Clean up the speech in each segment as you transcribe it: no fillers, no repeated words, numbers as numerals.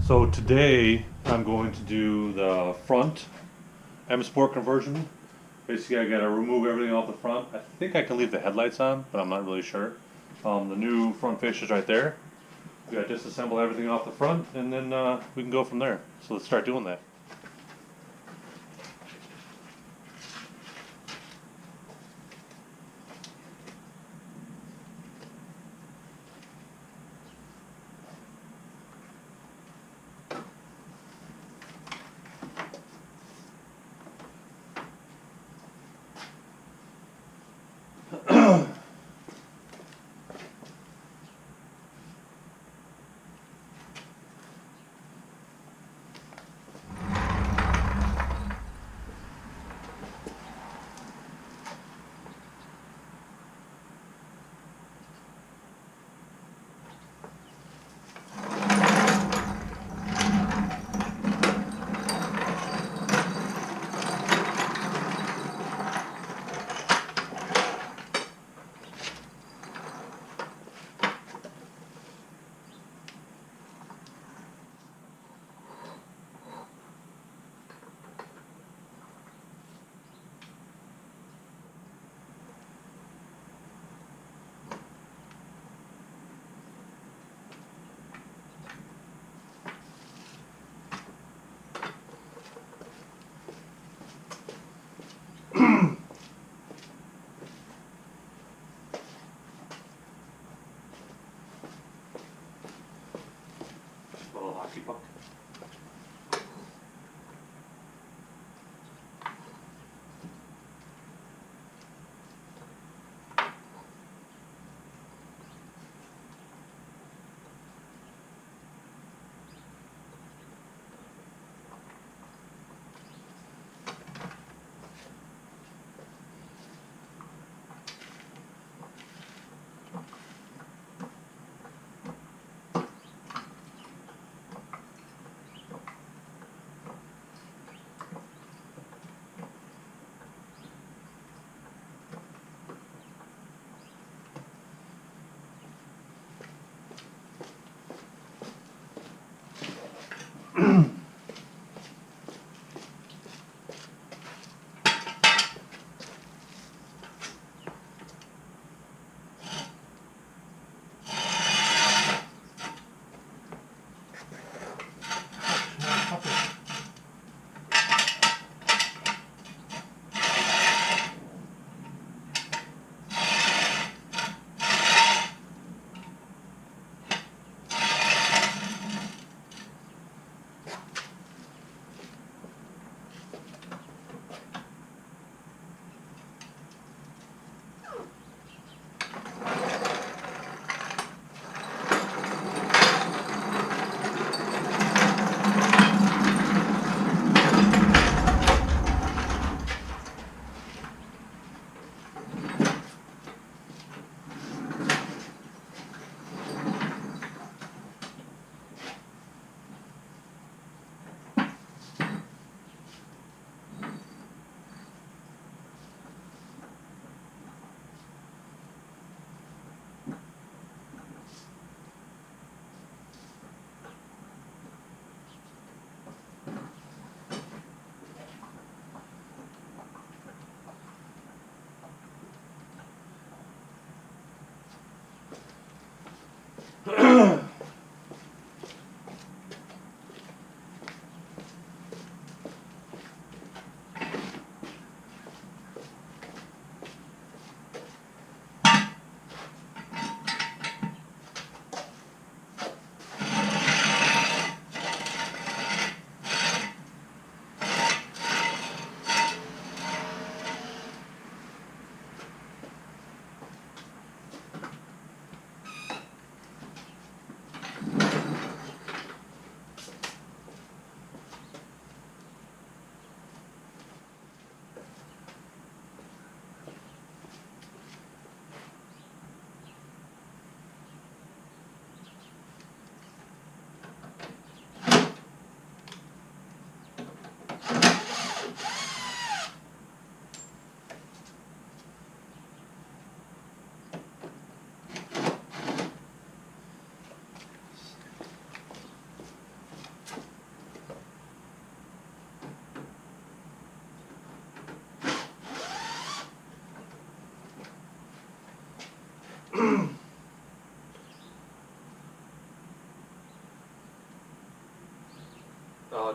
So today I'm going to do the front M Sport conversion. Basically, I gotta remove everything off the front. I think I can leave the headlights on, but I'm not really sure. The new front fascia's right there. We gotta disassemble everything off the front, and then we can go from there. So let's start doing that.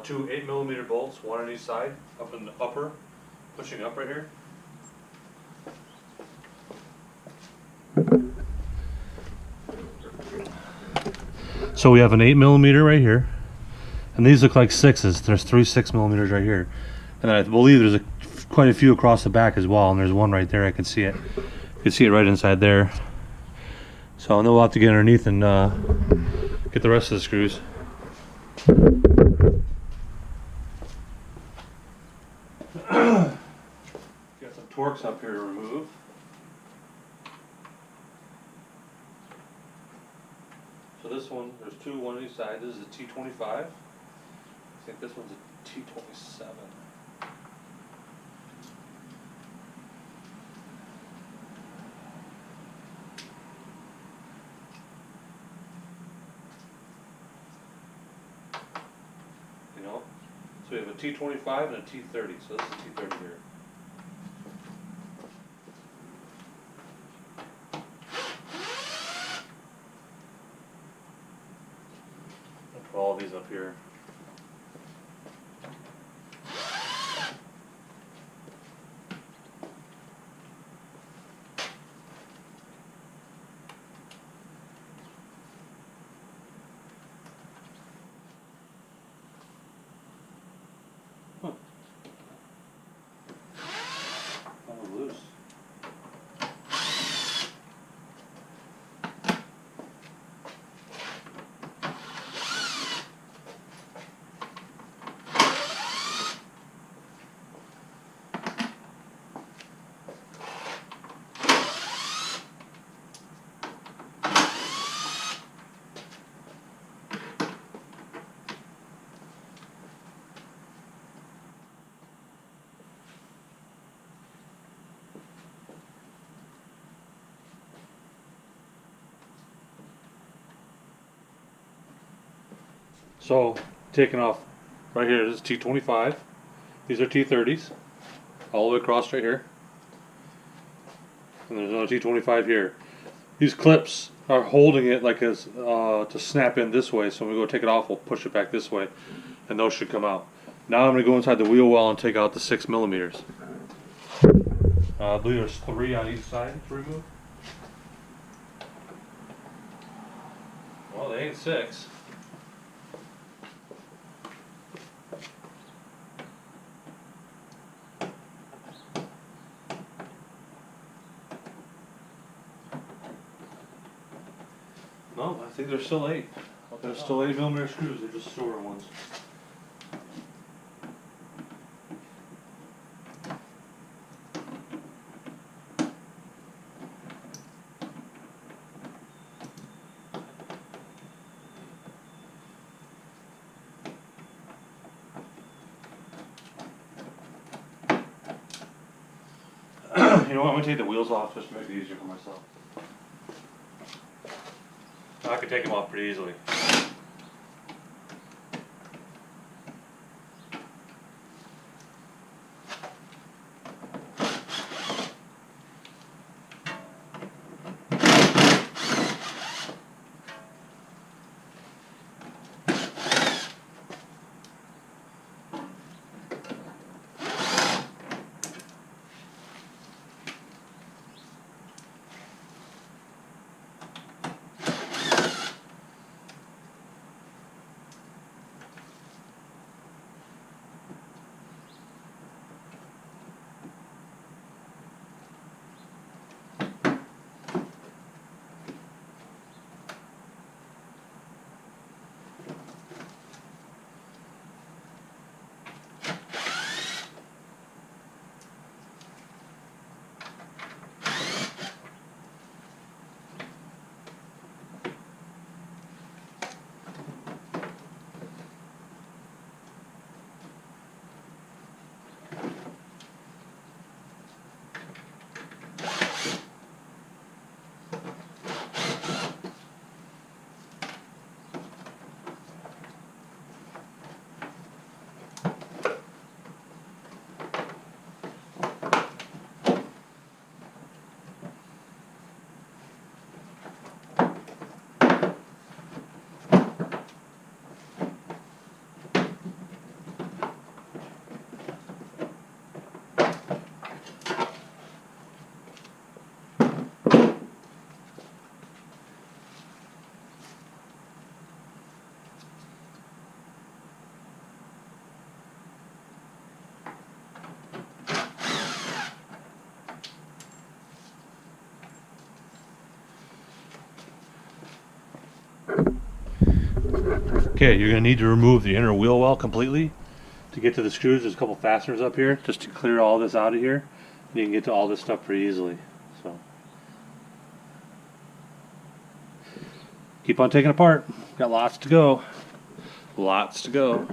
Two 8mm bolts, one on each side, up in the upper, pushing up right here. So we have an 8mm right here, and these look like 6s. There's 3 6mm right here, and I believe there's quite a few across the back as well. And there's one right there. I can see it. You can see it right inside there. So then we'll have to get underneath and get the rest of the screws. Got some Torx up here to remove. So this one, there's two, one on each side. This is a T25. I think this one's a T27. You know? So we have a T25 and a T30. So this is a T30 here. I'll put all these up here. Huh. Oh, loose. So, taking off right here, this is T25. These are T30s, all the way across right here. And there's another T25 here. These clips are holding it like as to snap in this way. So when we go take it off, we'll push it back this way, and those should come out. Now I'm going to go inside the wheel well and take out the 6mm. I believe there's 3 on each side to remove. Well, they ain't 6. No, I think there's still 8. There's still 8mm screws. They're just shorter ones. You know what? I'm gonna take the wheels off just to make it easier for myself. I could take them off pretty easily. Okay, you're going to need to remove the inner wheel well completely. To get to the screws, there's a couple fasteners up here just to clear all this out of here. You can get to all this stuff pretty easily. So keep on taking apart. Got lots to go. Lots to go.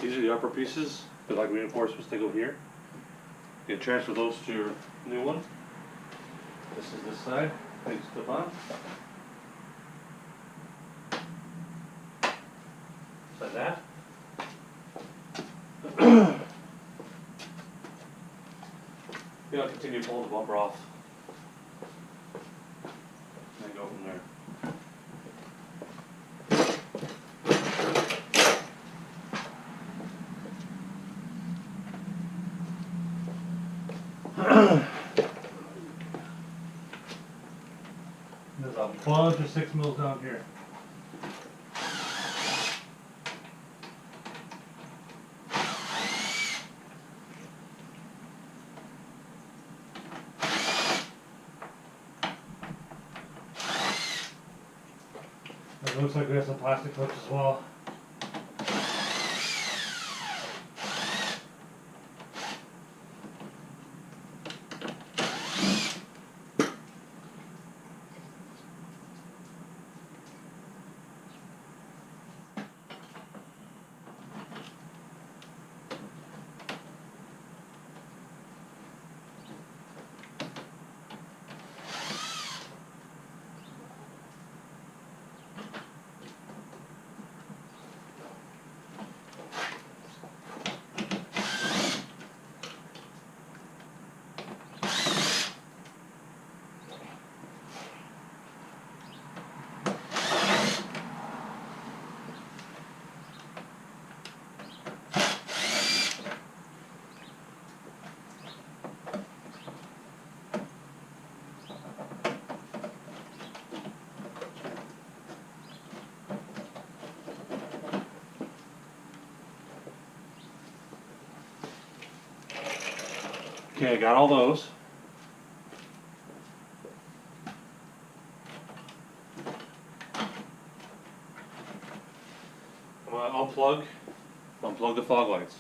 These are the upper pieces, the like reinforcements, they go here. You can transfer those to your new one. This is this side, they clip on. Like that. You know, continue pulling the bumper off. And then go from there. There's a bunch of 6 mils down here. It looks like we have some plastic clips as well. Okay, I got all those. I'm gonna unplug the fog lights.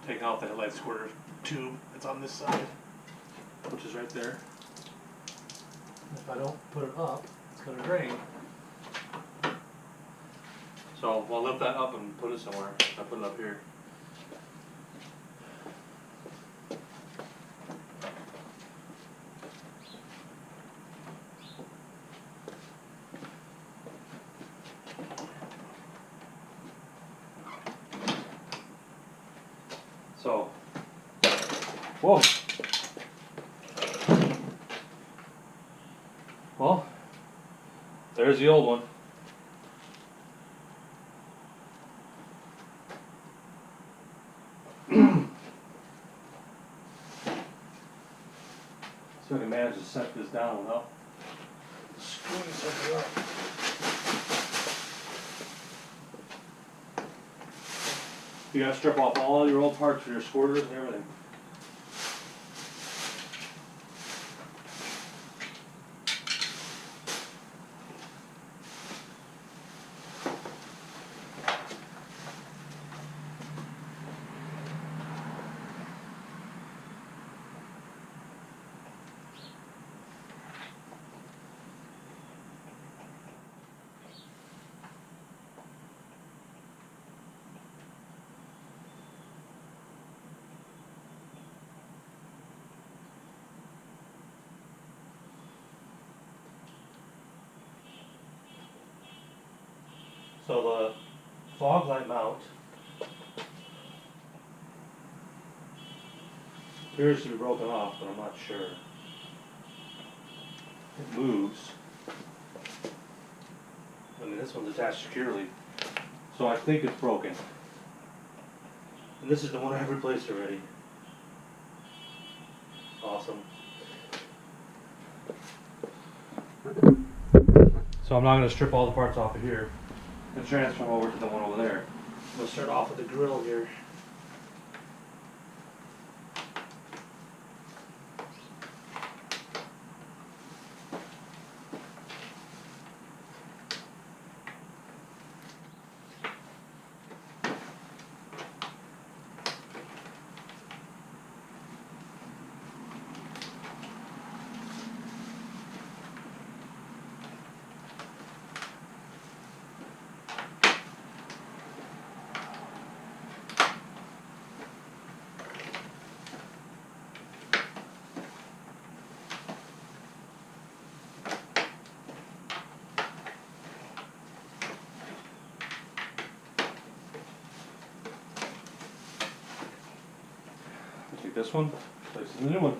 Take out the headlight squirter tube that's on this side, which is right there. If I don't put it up, it's going to drain. So we'll lift that up and put it somewhere. I'll put it up here. So, whoa. Well, there's the old one. See if I can manage to set this down without screwing something up. You gotta strip off all your old parts for your squirters and everything. So the fog light mount appears to be broken off, but I'm not sure. It moves. I mean, this one's attached securely, so I think it's broken. And this is the one I've replaced already. Awesome. So I'm not going to strip all the parts off of here and transfer them over to the one over there. I'm going to start off with the grill here. Take this one, place it in the new one.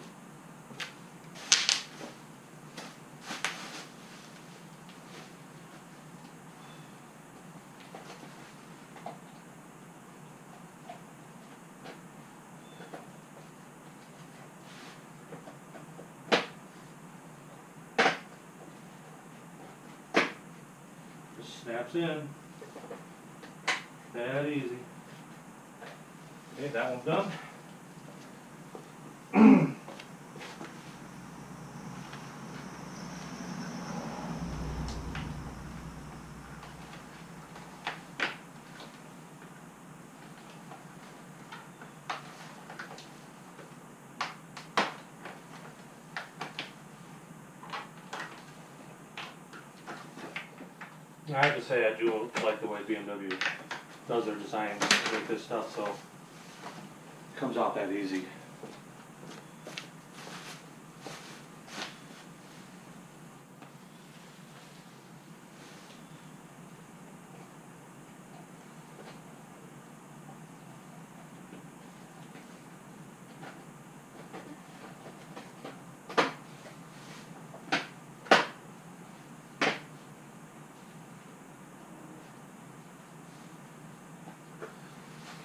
Just snaps in. That easy. Okay, that one's done. I have to say I do like the way BMW does their designs with this stuff, so it comes out that easy.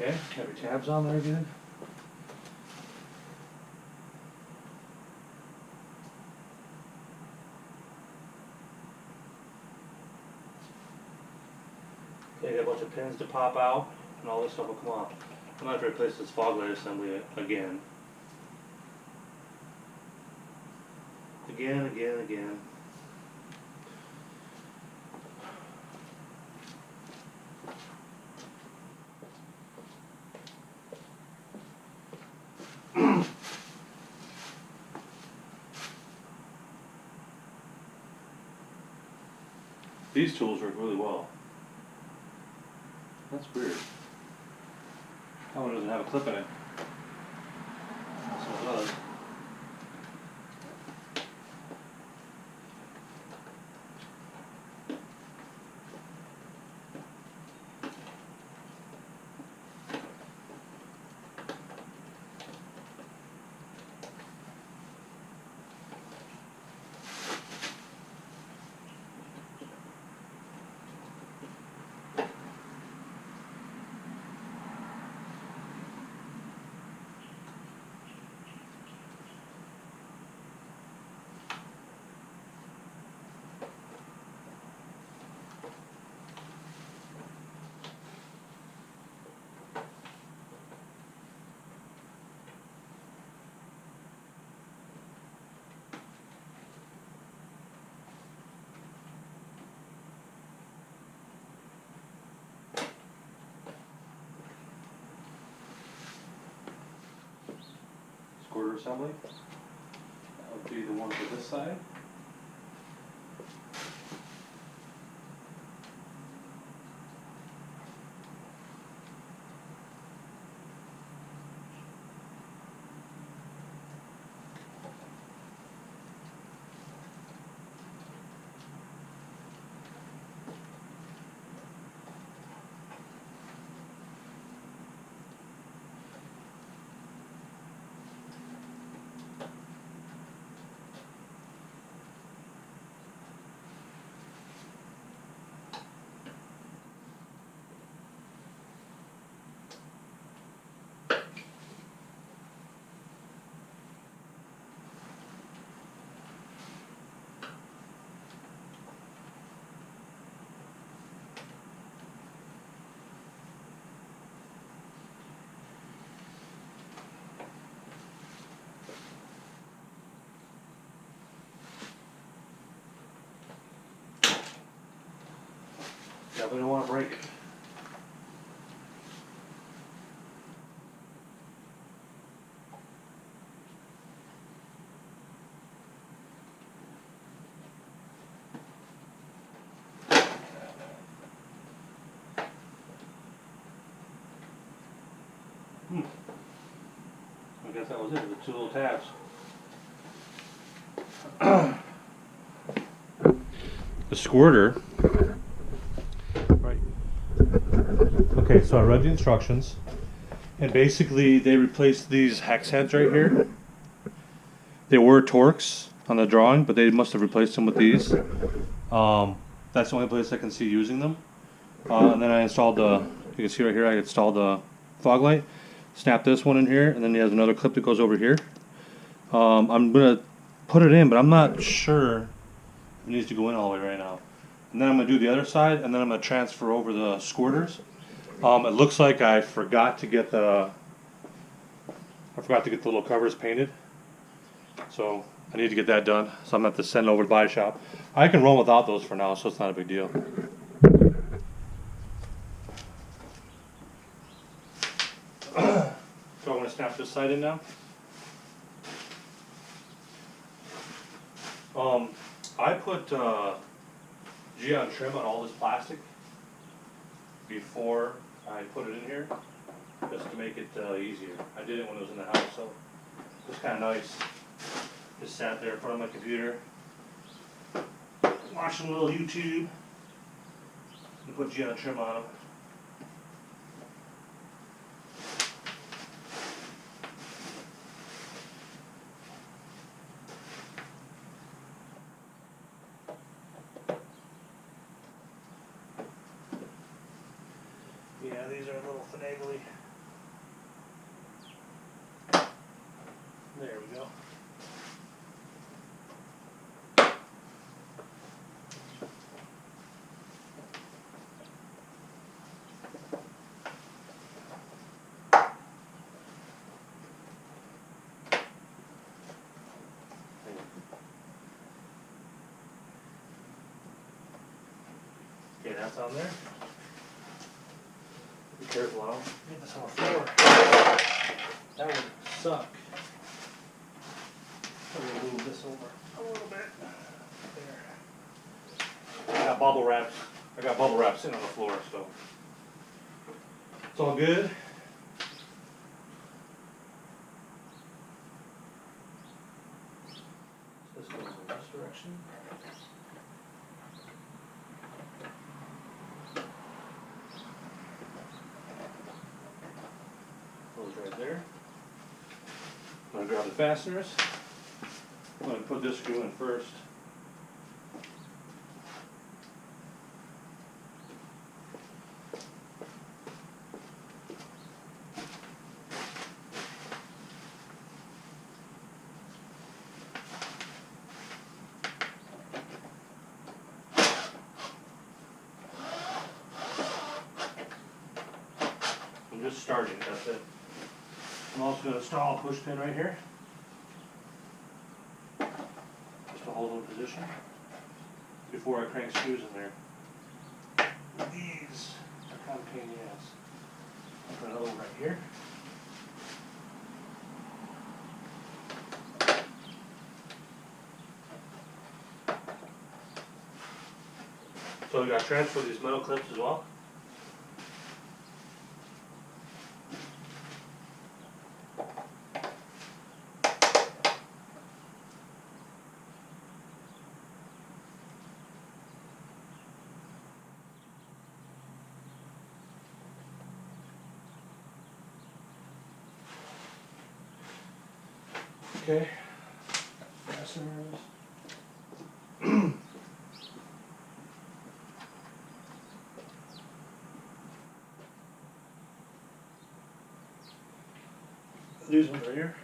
Okay, have your tabs on there again. Okay, got a bunch of pins to pop out, and all this stuff will come off. I'm going to have to replace this fog light assembly again. Again. These tools work really well. That's weird. That one doesn't have a clip in it. This one does. assembly. That would be the one for this side. Definitely don't want to break it. I guess that was it, the two little tabs. The squirter. Right. Okay, so I read the instructions, and basically they replaced these hex heads right here. They were Torx on the drawing, but they must have replaced them with these. That's the only place I can see using them. And then I installed the, you can see right here, I installed the fog light. Snap this one in here, and then he has another clip that goes over here. I'm gonna put it in, but I'm not sure if it needs to go in all the way right now. And then I'm gonna do the other side, and then I'm gonna transfer over the squirters. It looks like I forgot to get the little covers painted, so I need to get that done. So I'm gonna have to send it over to the body shop. I can run without those for now, so it's not a big deal. So I'm going to snap this side in now. I put Geon trim on all this plastic before I put it in here, just to make it easier. I did it when it was in the house, so it was kind of nice. Just sat there in front of my computer, watching a little YouTube, and put Geon trim on them. Yeah, these are a little finagly. There we go. Okay, that's on there. Be careful, I don't get this on the floor. That would suck. I'm going to move this over a little bit. There. I got bubble wraps. Sitting on the floor, so it's all good. This goes in this direction. Right there. I'm going to grab the fasteners. I'm going to put this screw in first. I'm just starting, that's it. I'm also going to install a push pin right here, just to hold it in position before I crank screws in there. These are kind of a pain in the ass. I'll put another one right here. So we got to transfer these metal clips as well. Okay. Fasteners. These ones right here.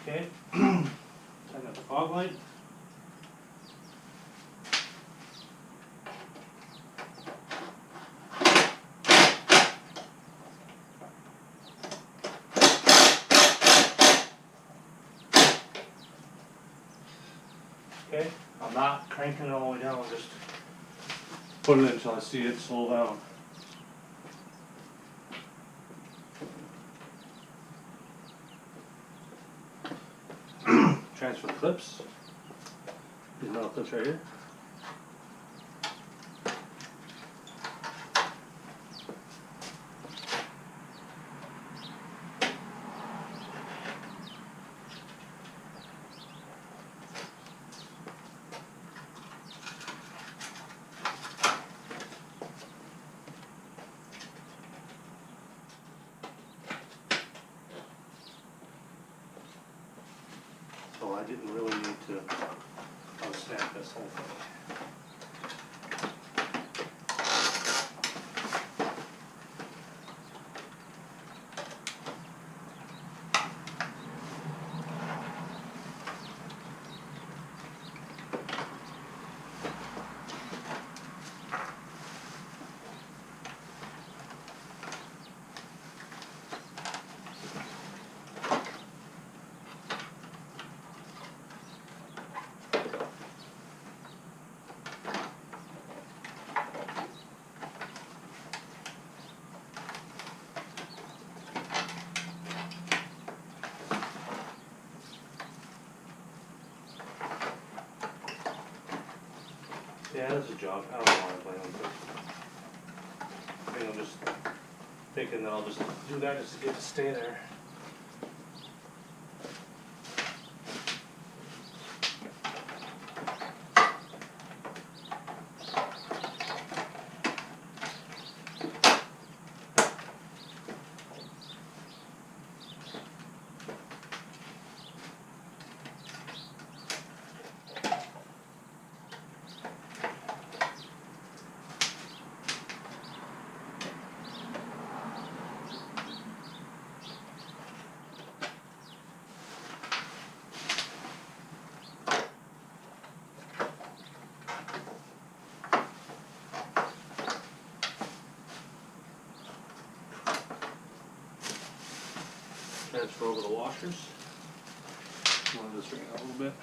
Okay. Tighten up the fog light. Okay, I'm not cranking it all the way down, just putting it until I see it slow down. Transfer the clips. These metal clips right here. So I didn't really need to unsnap this whole thing. Yeah, that's a job. I don't know why I'm playing with this. I think I'm just thinking that I'll just do that just to get it to stay there. Transfer over the washers. I want to just bring it up a little bit.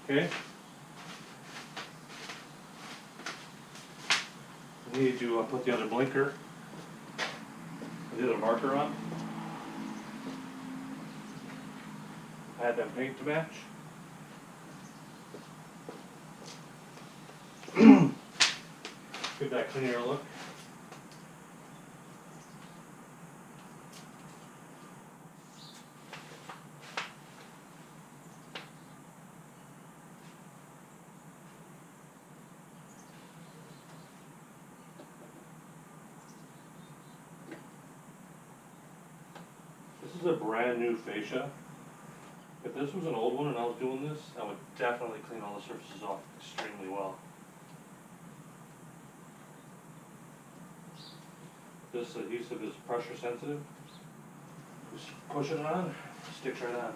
Okay. We need to put the other blinker, the other marker on. Add that paint to match. Give that cleaner look. This is a brand new fascia. If this was an old one and I was doing this, I would definitely clean all the surfaces off extremely well. This adhesive is pressure sensitive. Just push it on, it sticks right on.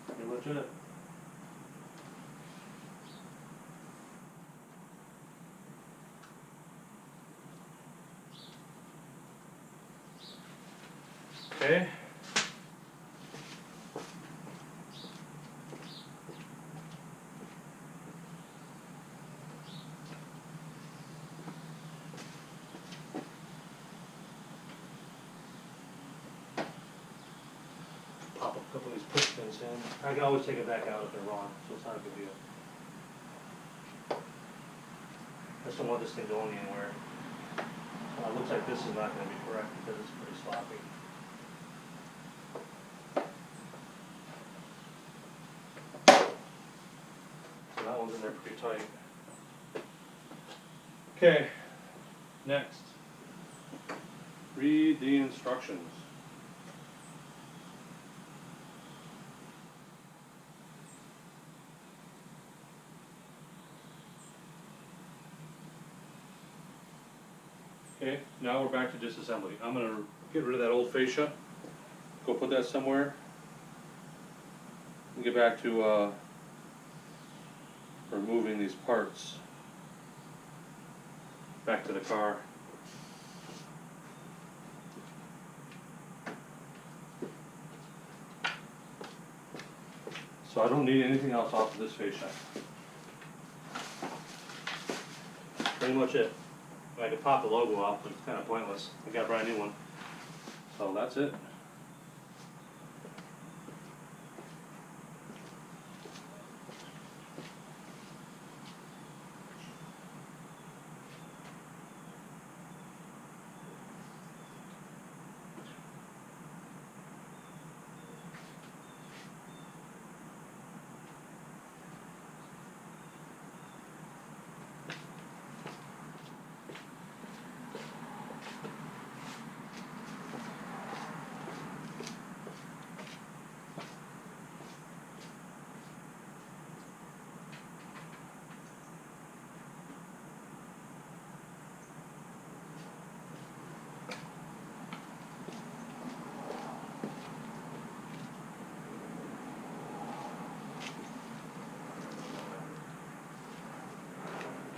Pretty much it. Okay. Pop a couple of these push pins in. I can always take it back out if they're wrong, so it's not a big deal. I just don't want this thing going anywhere. It looks like this is not going to be correct because it's pretty sloppy. So that one's in there pretty tight. Okay, next. Read the instructions. Okay, now we're back to disassembly. I'm going to get rid of that old fascia, go put that somewhere, and get back to removing these parts back to the car. So I don't need anything else off of this fascia. Pretty much it. I could pop the logo off, but it's kind of pointless. I got a brand new one. So that's it.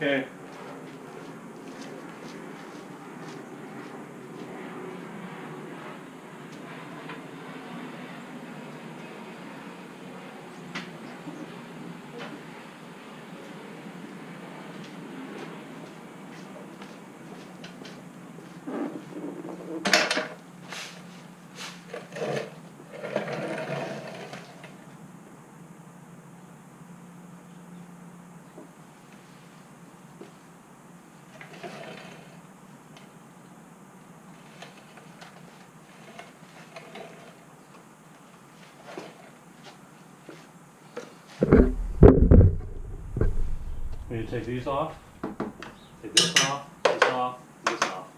Okay. We need to take these off, take this off, this off, this off.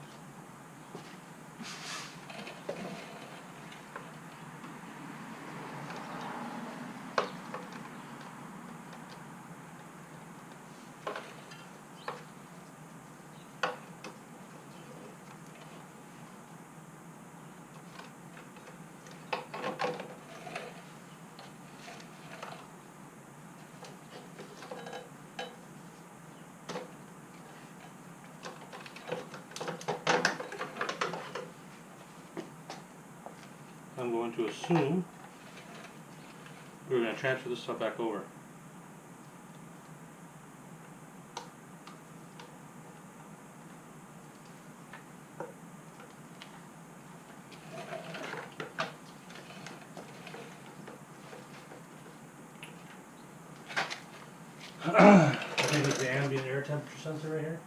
I'm going to assume We're gonna transfer this stuff back over. I think it's the ambient air temperature sensor right here.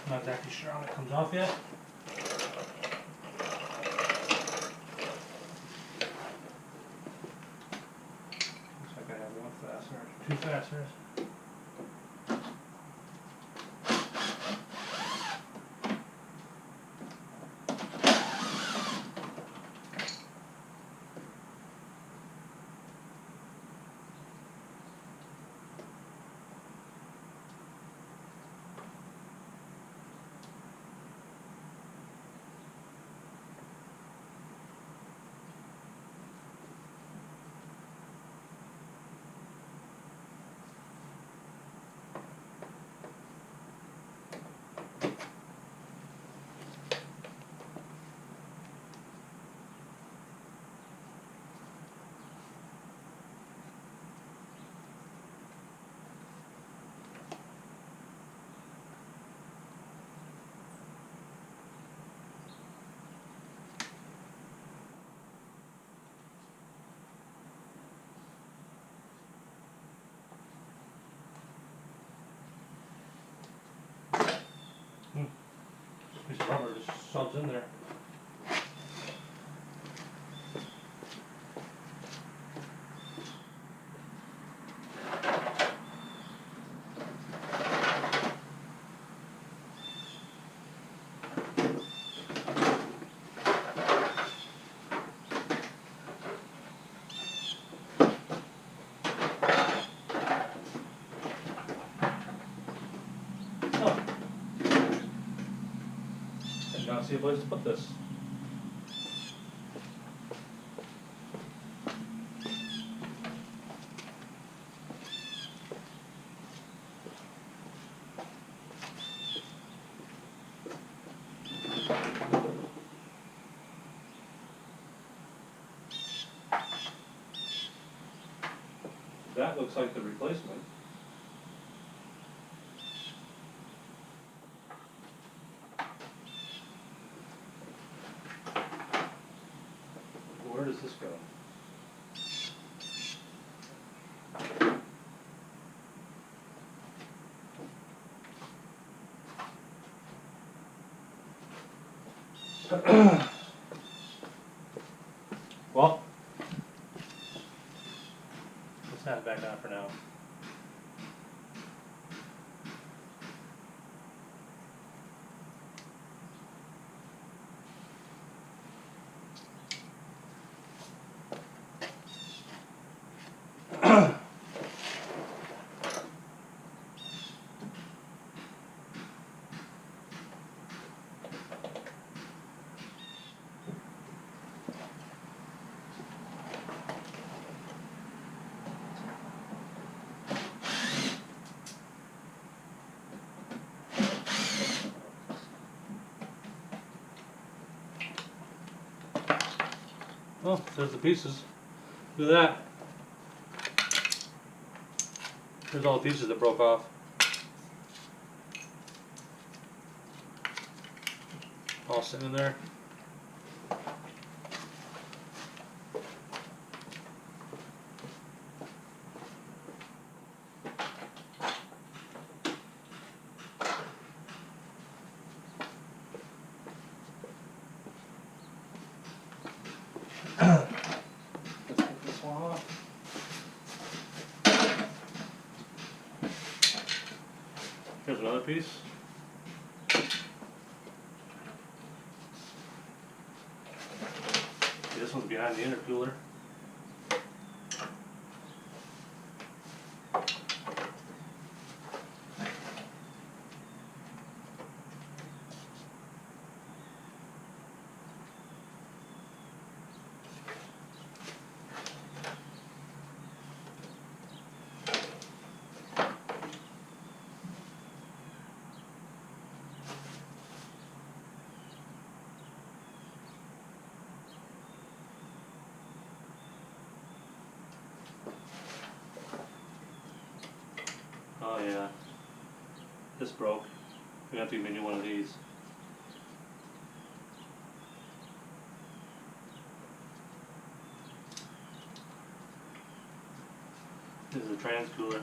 Not exactly sure how it comes off yet. Looks like I have one fastener, two fasteners. Piece of rubber just subs in there. Oh. I did not see a place to put this. That looks like the replacement. Where does this go? Well, let's have it back on for now. Well, there's the pieces. Look at that. There's all the pieces that broke off. All sitting in there. Let's get this one off. Here's another piece. This one's behind the intercooler. Oh yeah. This broke. We have to give me a new one of these. This is a trans cooler.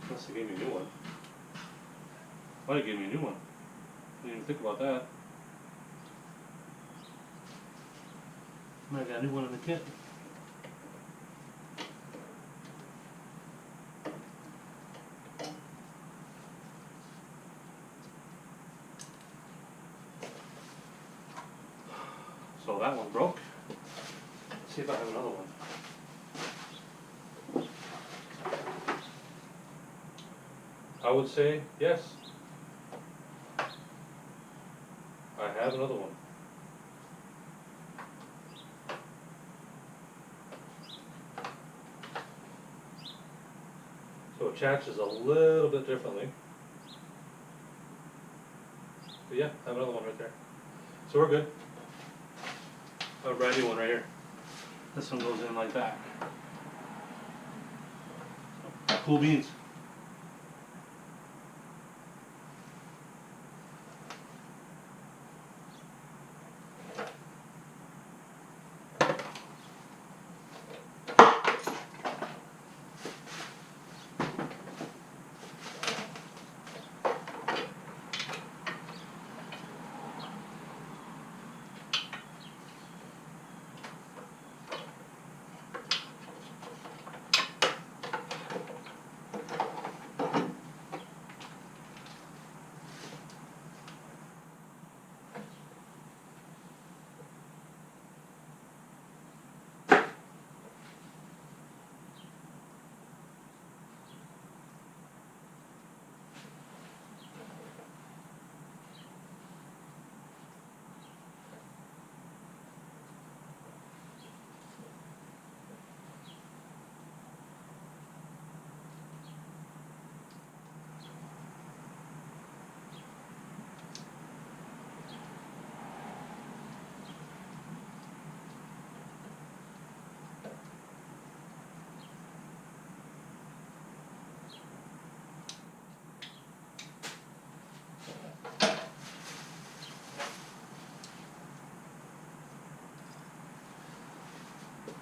Unless they gave me a new one. Why they gave me a new one? I didn't even think about that. Might have got a new one in the kit. So that one broke. Let's see if I have another one. I would say yes. I have another one. So it attaches a little bit differently. But yeah, I have another one right there. So we're good. A brand new one right here. This one goes in like that. So, cool beans.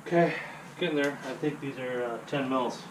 Okay, getting there. I think these are 10 mils.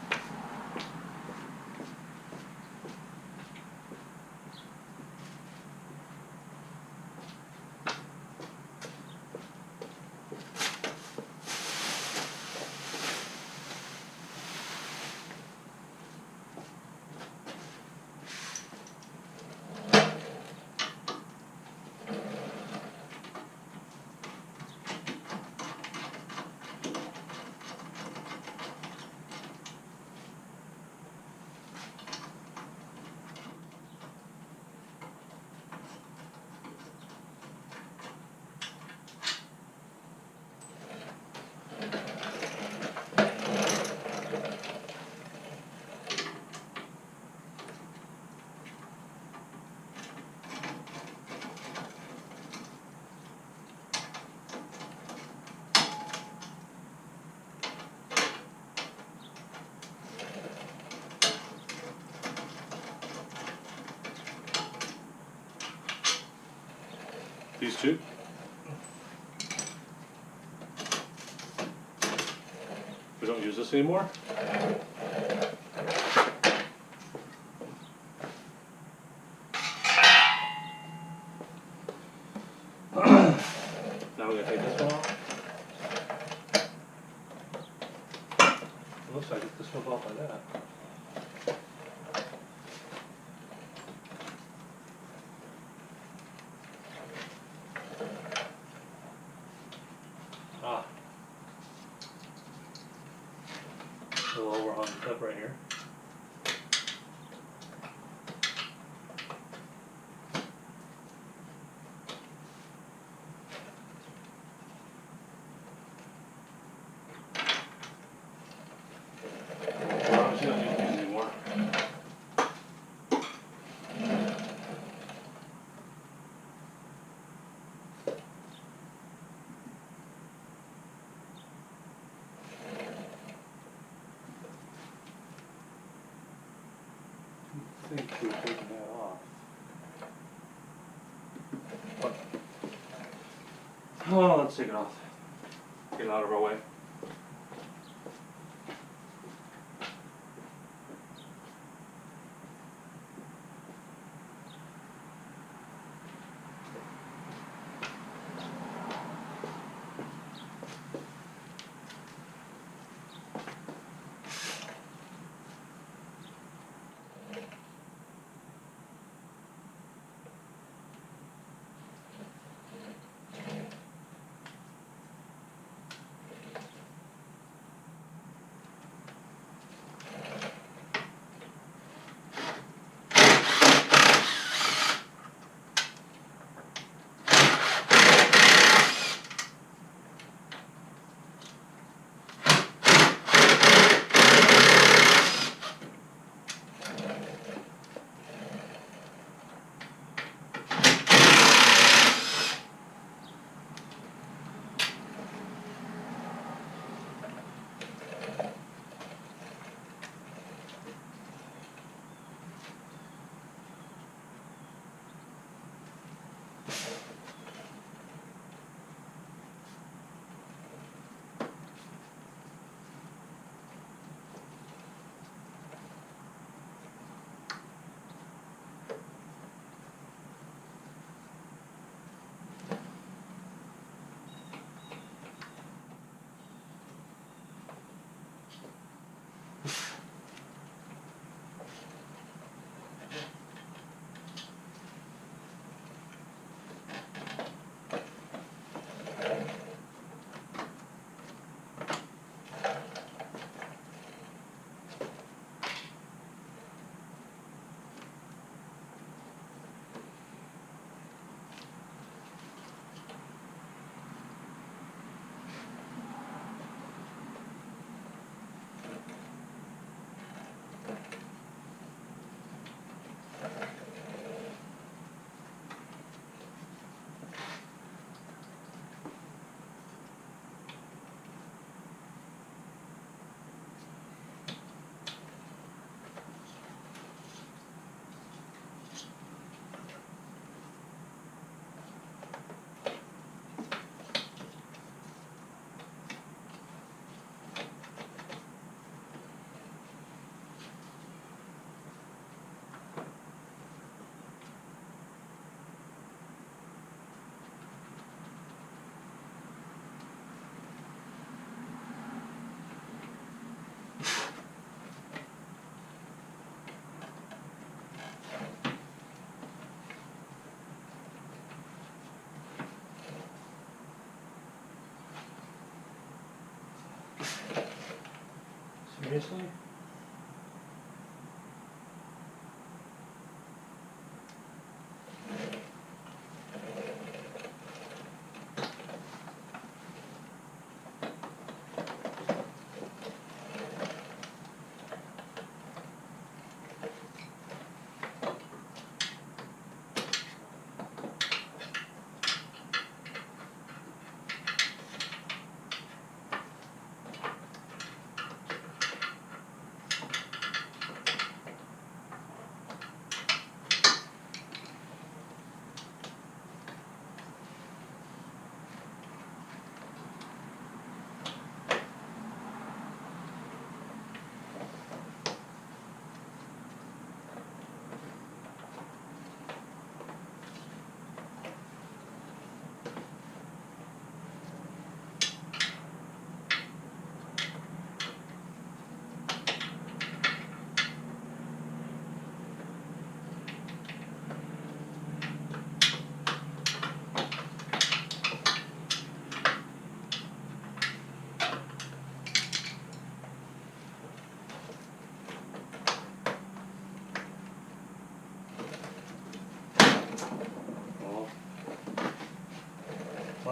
These two. We don't use this anymore. Now we're gonna take this one off. It looks like this one's off like that. Ah. A little overhung clip right here. Obviously, I don't need these anymore. I think we're taking that off. But, Oh, let's take it off. Get it out of our way. Seriously?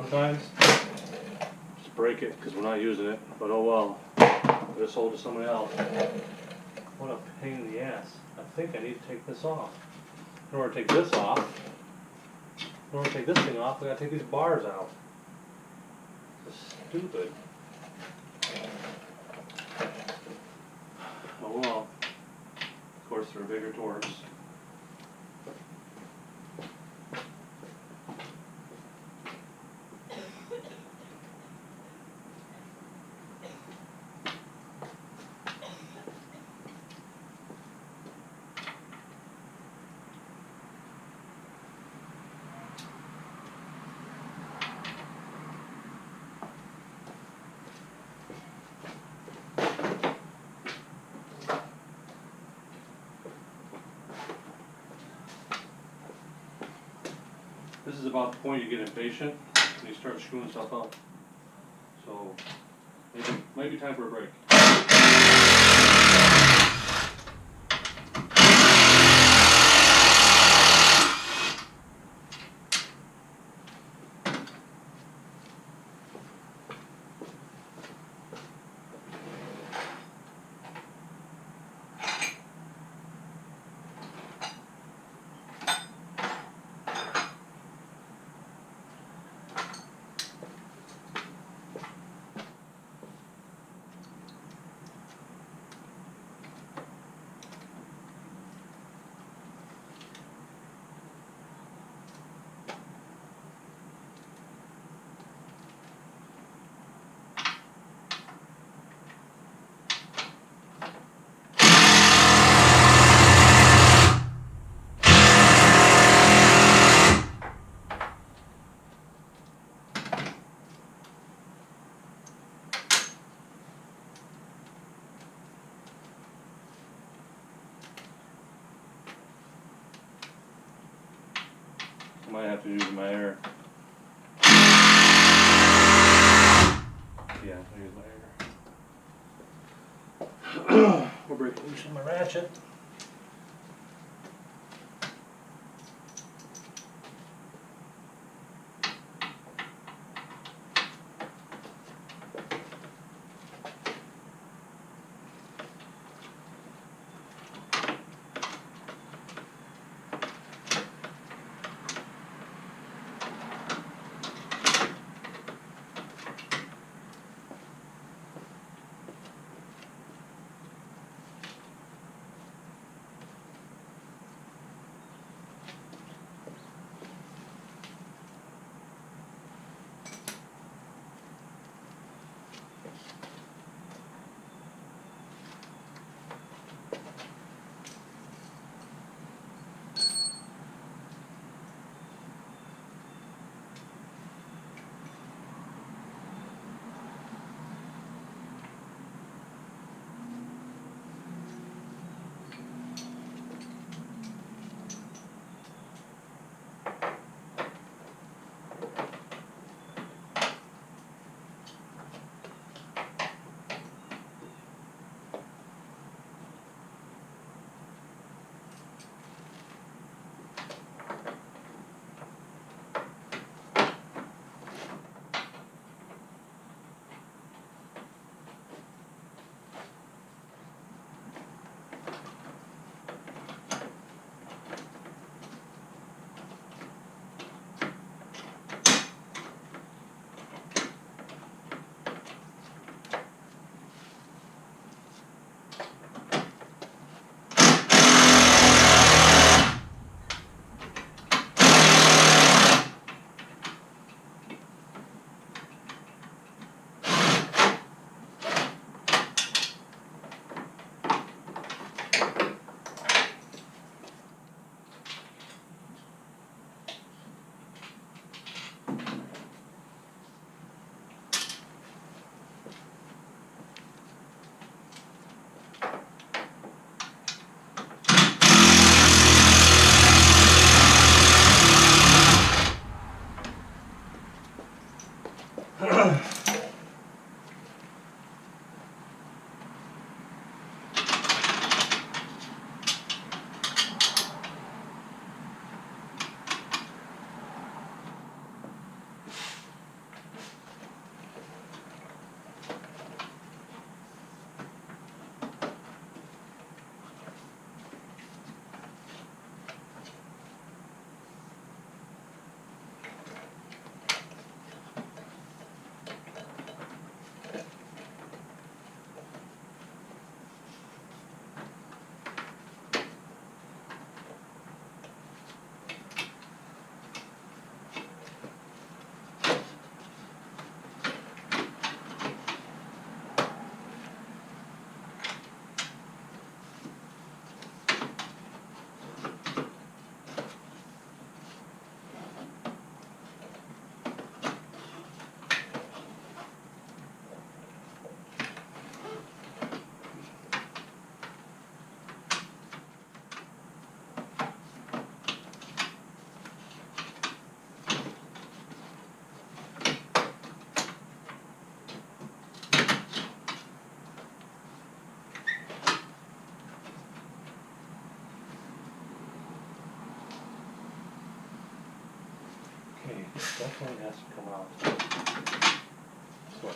sometimes. Just break it because we're not using it, but oh well. I just sold it to somebody else. What a pain in the ass. I think I need to take this off. In order to take this off, in order to take this thing off, I gotta take these bars out. This is stupid. Oh well. Of course, they're bigger torques. This is about the point you get impatient and you start screwing stuff up. So, might be time for a break. I might have to use my air. Yeah, I'll use my air. We'll break loose on my ratchet. definitely has to come out. This way.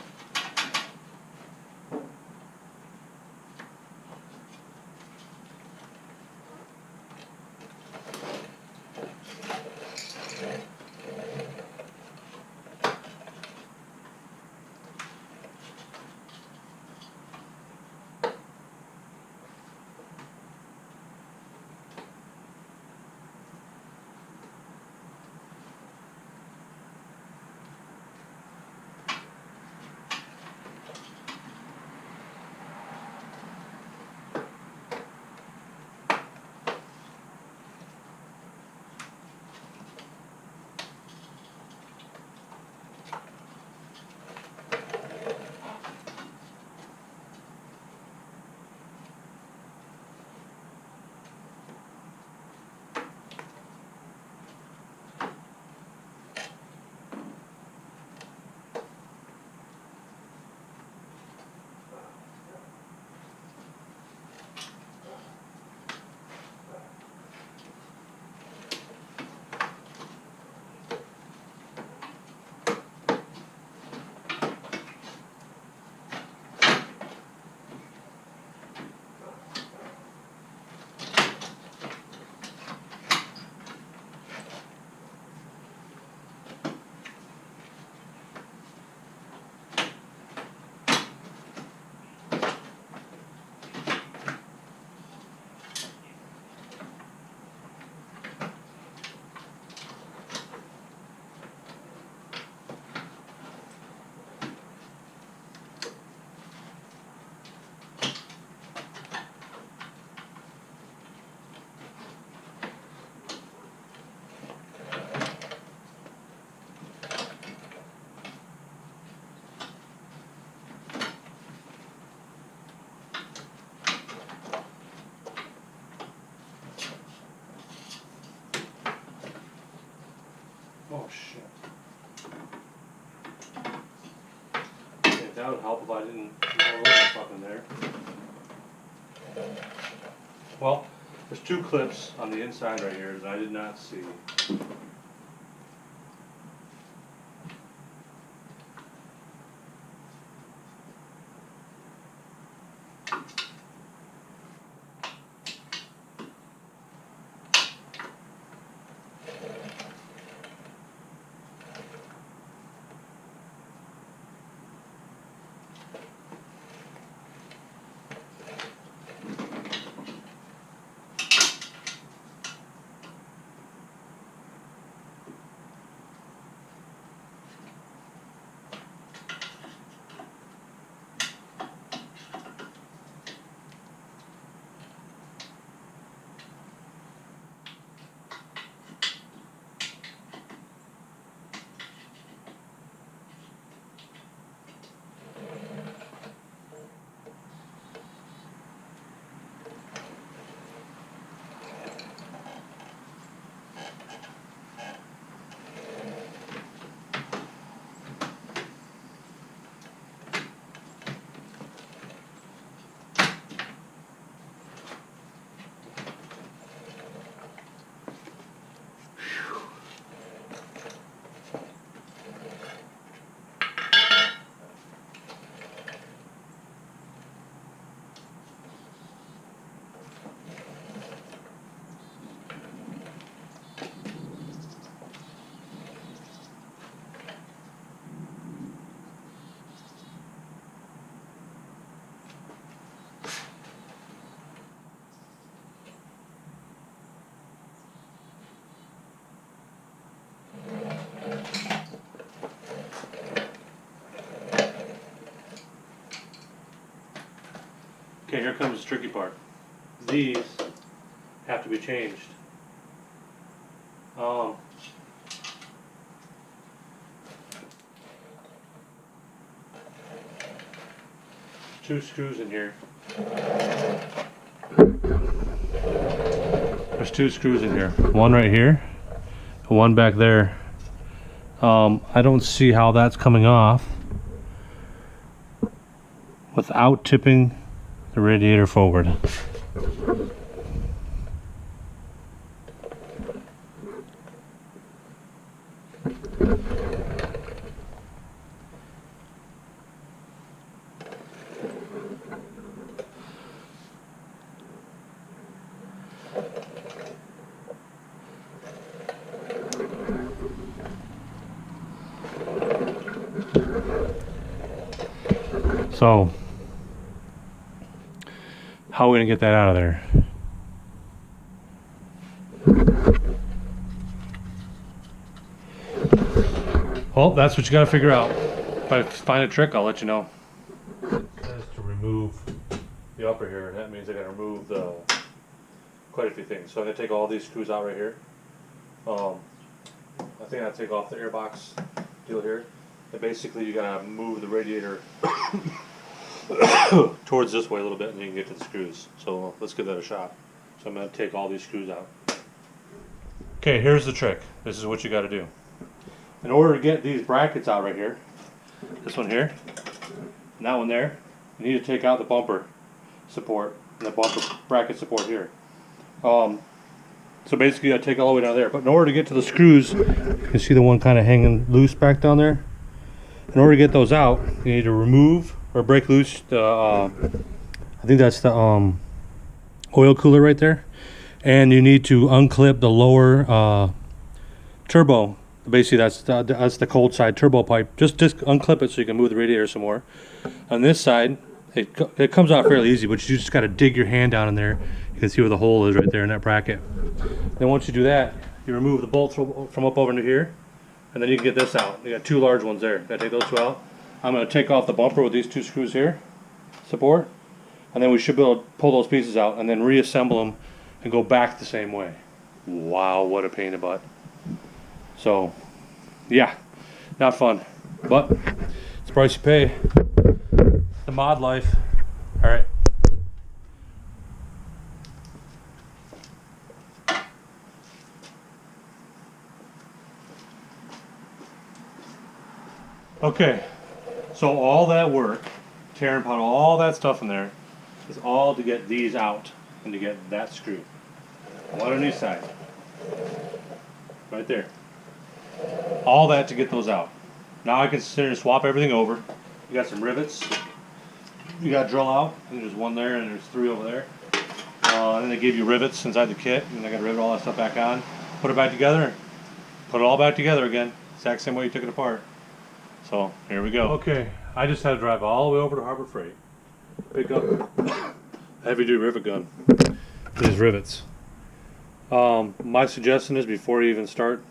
Oh shit. Okay, that would help if I didn't roll over fucking there. Well, there's two clips on the inside right here that I did not see. Okay, here comes the tricky part. These have to be changed. Two screws in here. There's two screws in here. One right here, and one back there. I don't see how that's coming off without tipping the radiator forward. So, how are we gonna get that out of there? Well, that's what you gotta figure out. If I find a trick, I'll let you know. It says to remove the upper here, and that means I gotta remove the quite a few things. So I'm gonna take all these screws out right here. I think I'll take off the airbox deal here. And basically you gotta move the radiator towards this way a little bit and you can get to the screws. So let's give that a shot. So I'm gonna take all these screws out. Okay, here's the trick. This is what you gotta do. In order to get these brackets out right here, this one here, and that one there, you need to take out the bumper support and the bumper bracket support here. So basically I take all the way down there, but in order to get to the screws, you can see the one kind of hanging loose back down there. In order to get those out, you need to remove or break loose the, I think that's the oil cooler right there. And you need to unclip the lower turbo. Basically that's the cold side turbo pipe. Just unclip it so you can move the radiator some more. On this side, it comes out fairly easy, but you just got to dig your hand down in there. You can see where the hole is right there in that bracket. Then once you do that, you remove the bolts from up over into here, and then you can get this out. You got two large ones there. Gotta take those two out. I'm gonna take off the bumper with these two screws here, support, and then we should be able to pull those pieces out and then reassemble them and go back the same way. Wow, what a pain in the butt. So, yeah, not fun, but it's the price you pay. The mod life. All right. Okay, so all that work, tearing apart all that stuff in there, is all to get these out and to get that screw. One on each side. Right there. All that to get those out. Now I can sit here and swap everything over. You got some rivets. You got to drill out. I think there's one there and there's three over there. And then they give you rivets inside the kit, and I got to rivet all that stuff back on. Put it back together. Put it all back together again. Exact same way you took it apart. So here we go. Okay, I just had to drive all the way over to Harbor Freight, pick up a heavy-duty rivet gun. These rivets. My suggestion is before you even start,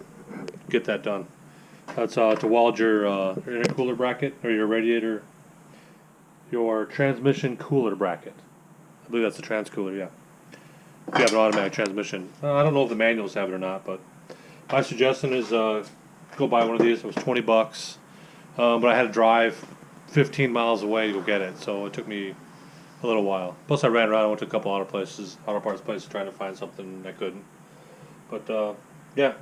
get that done. That's to weld your intercooler bracket or your radiator, your transmission cooler bracket. I believe that's the transcooler, yeah. If you have an automatic transmission. I don't know if the manuals have it or not, but my suggestion is go buy one of these. It was $20. But I had to drive 15 miles away to go get it, so it took me a little while. Plus I ran around, I went to a couple auto parts places trying to find something I couldn't. But yeah,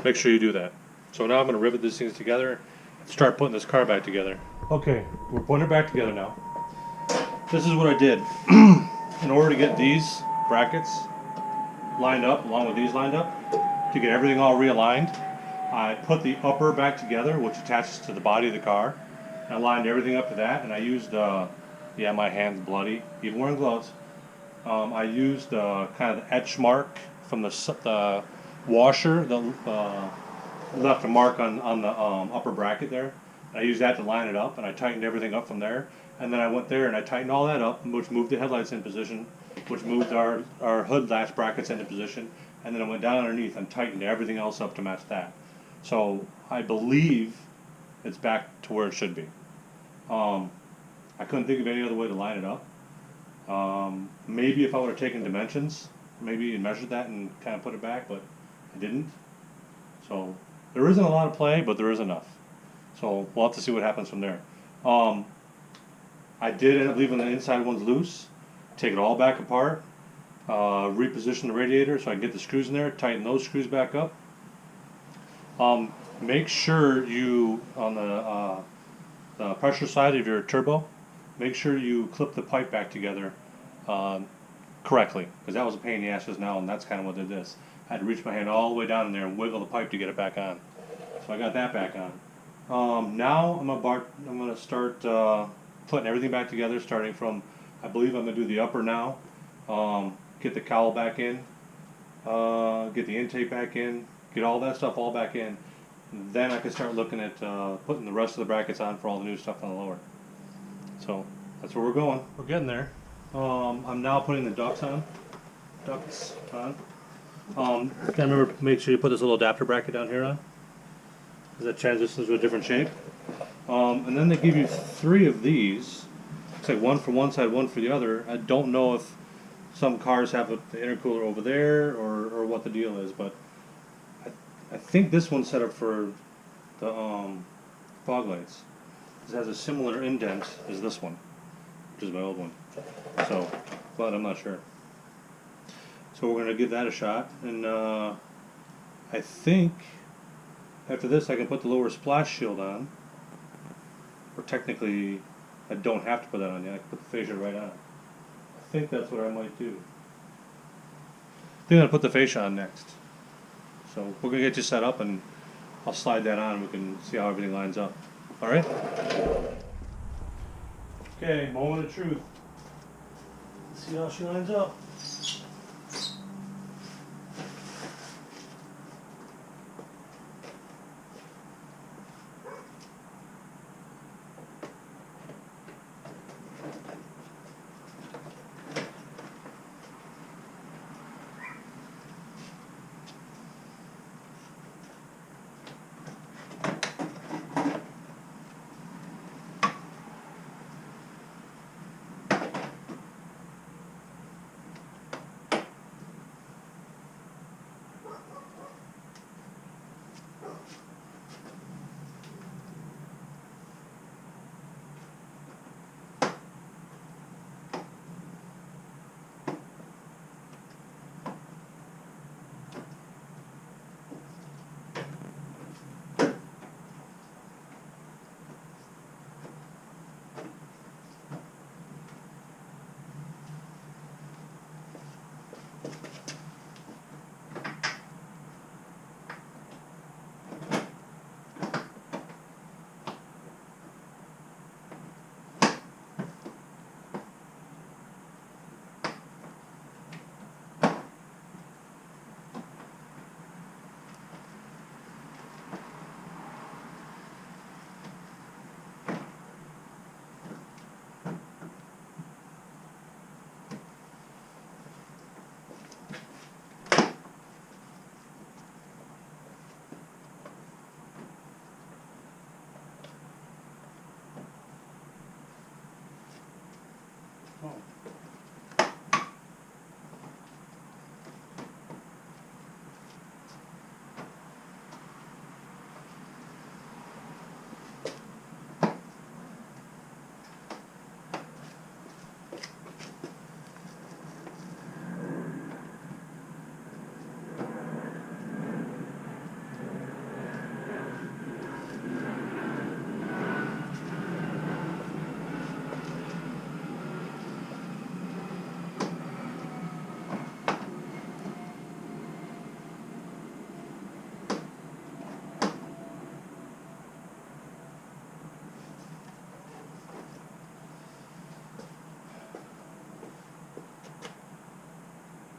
make sure you do that. So now I'm going to rivet these things together and start putting this car back together. Okay, we're putting it back together now. This is what I did. In order to get these brackets lined up, along with these lined up, to get everything all realigned, I put the upper back together, which attaches to the body of the car. I lined everything up to that, and I used, yeah, my hand's bloody, even wearing gloves. I used kind of the etch mark from the washer that left a mark on the upper bracket there. And I used that to line it up, and I tightened everything up from there. And then I went there and I tightened all that up, which moved the headlights in position, which moved our hood latch brackets into position. And then I went down underneath and tightened everything else up to match that. So I believe it's back to where it should be. I couldn't think of any other way to line it up. Maybe if I would have taken dimensions, maybe and measured that and kind of put it back, but I didn't. So there isn't a lot of play, but there is enough. So we'll have to see what happens from there. I did end up leaving the inside ones loose, take it all back apart, reposition the radiator so I can get the screws in there, tighten those screws back up. Make sure you, on the pressure side of your turbo, make sure you clip the pipe back together correctly, because that was a pain in the ass just now, and that's kind of what did this. I had to reach my hand all the way down in there and wiggle the pipe to get it back on. So I got that back on. Now I'm gonna start putting everything back together, starting from, I believe I'm gonna do the upper now. Get the cowl back in, get the intake back in, get all that stuff all back in. Then I can start looking at putting the rest of the brackets on for all the new stuff on the lower. So that's where we're going. We're getting there. I'm now putting the ducts on. Gotta remember, make sure you put this little adapter bracket down here on, because that transitions to a different shape. And then they give you 3 of these. It's like one for one side, one for the other. I don't know if some cars have the intercooler over there or what the deal is, but I think this one's set up for the fog lights. This has a similar indent as this one, which is my old one. So, but I'm not sure. So we're gonna give that a shot, and I think after this I can put the lower splash shield on. Or technically, I don't have to put that on yet. I can put the fascia right on. I think that's what I might do. I think I'm gonna put the fascia on next. So we're gonna get you set up, and I'll slide that on. And we can see how everything lines up. All right. Okay, moment of truth. Let's see how she lines up.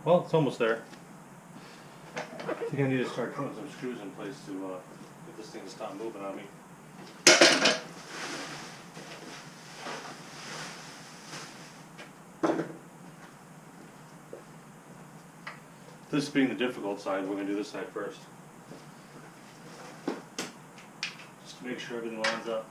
Well, it's almost there. I think I need to start putting some screws in place to get this thing to stop moving on me. This being the difficult side, we're going to do this side first. Just to make sure everything lines up.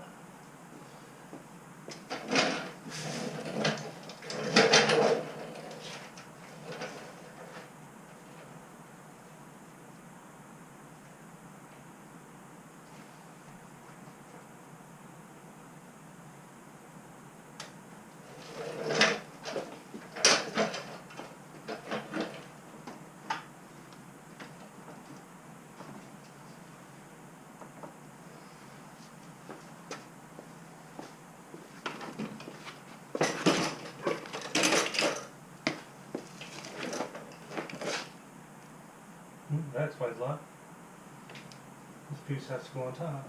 That explains a lot. This piece has to go on top.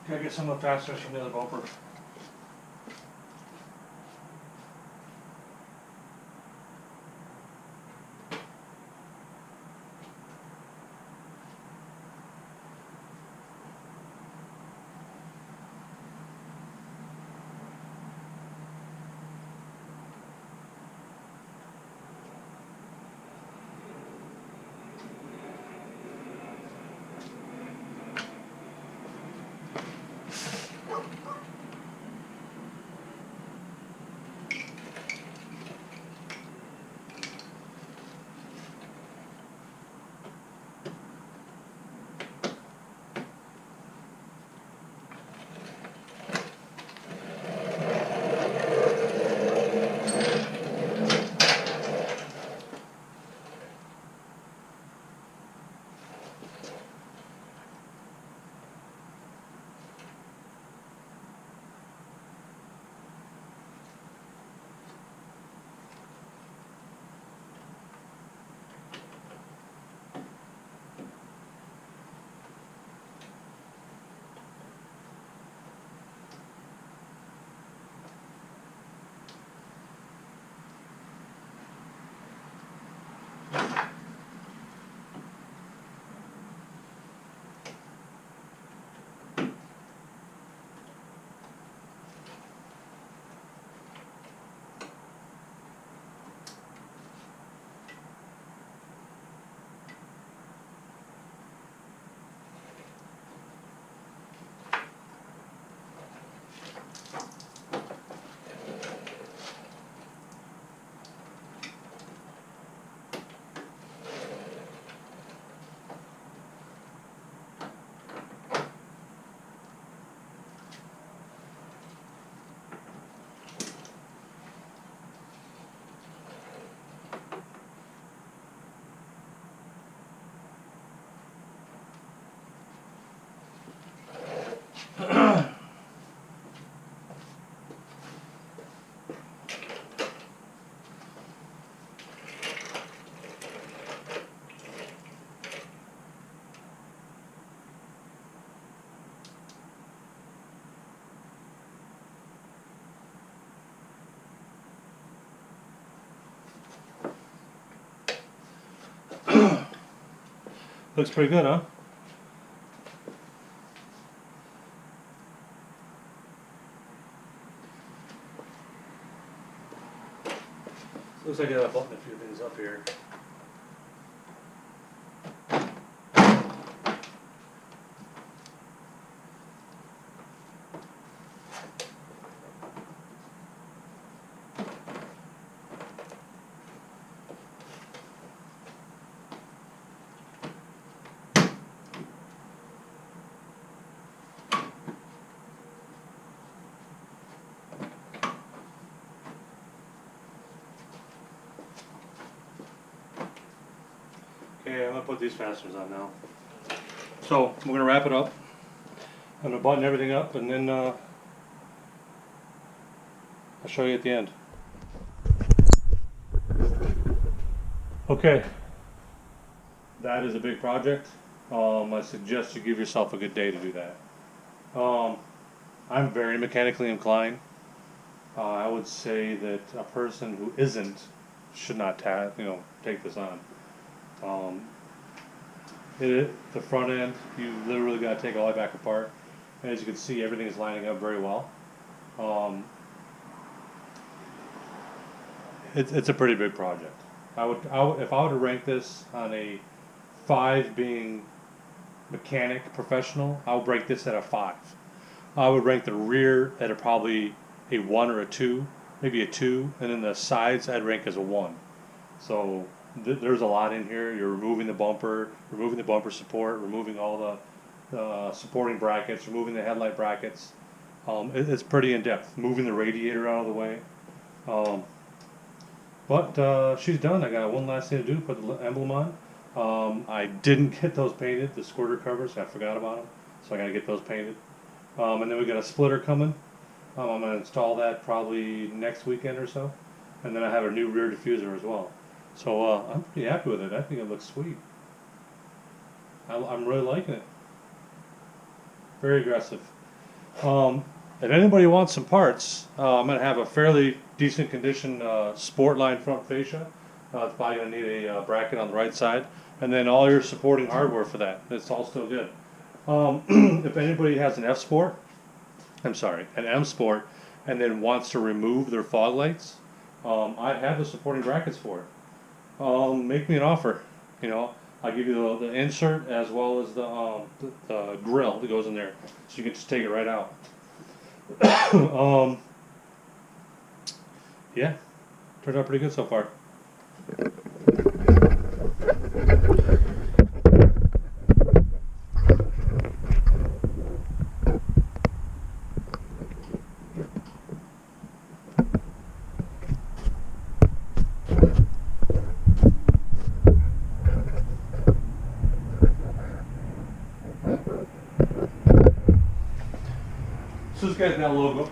Gotta get some of the fasteners from the other bumper. Looks pretty good, huh? Looks like I gotta button a few things up here. Okay, I'm gonna put these fasteners on now. So we're gonna wrap it up. I'm gonna button everything up, and then I'll show you at the end. Okay, that is a big project. I suggest you give yourself a good day to do that. I'm very mechanically inclined. I would say that a person who isn't should not take this on. The front end, you literally got to take it all the way back apart, and as you can see, everything is lining up very well. It's a pretty big project. I would if I were to rank this on a 5 being mechanic professional, I would rank this at a 5. I would rank the rear at probably a 1 or a 2, maybe a 2, and then the sides I'd rank as a 1. So there's a lot in here. You're removing the bumper support, removing all the supporting brackets, removing the headlight brackets. It's pretty in depth. Moving the radiator out of the way. But she's done. I got one last thing to do, put the emblem on. I didn't get those painted, the squirter covers. I forgot about them, so I got to get those painted. And then we got a splitter coming. I'm going to install that probably next weekend or so. And then I have a new rear diffuser as well. So I'm pretty happy with it. I think it looks sweet. I'm really liking it. Very aggressive. If anybody wants some parts, I'm going to have a fairly decent condition Sportline front fascia. It's probably going to need a bracket on the right side, and then all your supporting hardware for that. It's all still good. If anybody has an an M Sport, and then wants to remove their fog lights, I have the supporting brackets for it. Make me an offer. You know, I'll give you the insert as well as the grill that goes in there, so you can just take it right out. Yeah, turned out pretty good so far. So this guy's got a logo.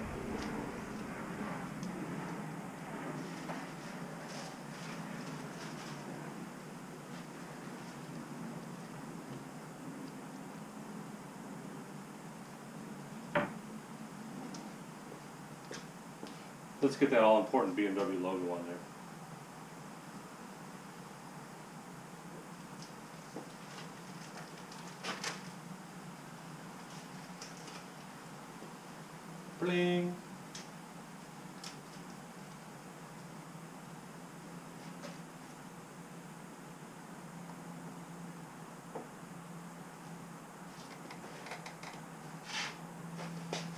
Let's get that all important BMW logo on there. Bling.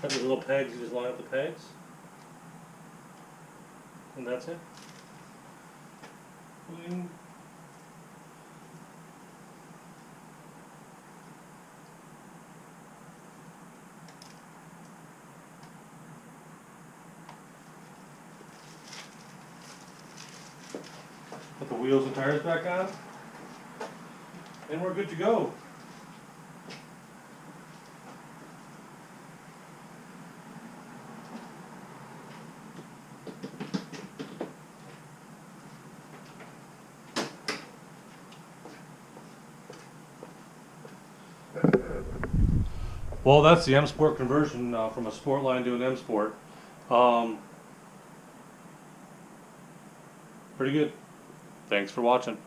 Have the little pegs, you just line up the pegs. And that's it. Bling. Put the wheels and tires back on, and we're good to go. Well, that's the M Sport conversion from a Sport line to an M Sport. Pretty good. Thanks for watching.